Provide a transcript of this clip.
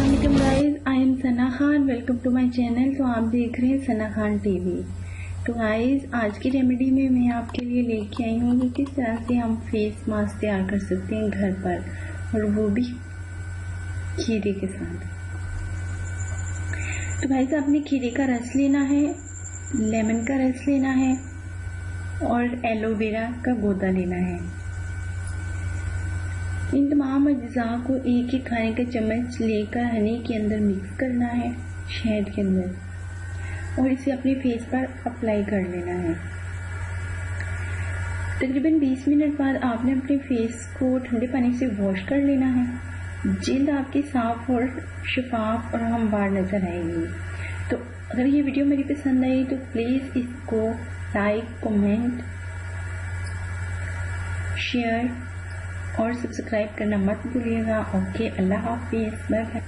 अस्सलामुअलैकुम guys, I am Sana Khan. Welcome to my channel. तो आप देख रहे हैं सना खान टीवी। तो गाइस, आज की रेमेडी में मैं आपके लिए लेके आई हूँ कि किस तरह से हम फेस मास्क तैयार कर सकते हैं घर पर, और वो भी खीरे के साथ। तो गाइस, आपने खीरे का रस लेना है, लेमन का रस लेना है और एलोवेरा का गोदा लेना है। इन तमाम अज्जा को एक एक खाने का चम्मच लेकर हनी के अंदर मिक्स करना है, शहद के अंदर, और इसे अपने फेस पर अप्लाई कर लेना है। तकरीबन 20 मिनट बाद आपने अपने फेस को ठंडे पानी से वॉश कर लेना है। जिल्द आपकी साफ और शफाफ और हमवार नजर आएगी। तो अगर ये वीडियो मेरी पसंद आई तो प्लीज़ इसको लाइक, कमेंट, शेयर और सब्सक्राइब करना मत भूलिएगा। ओके, अल्लाह हाफिज़, बाय बाय।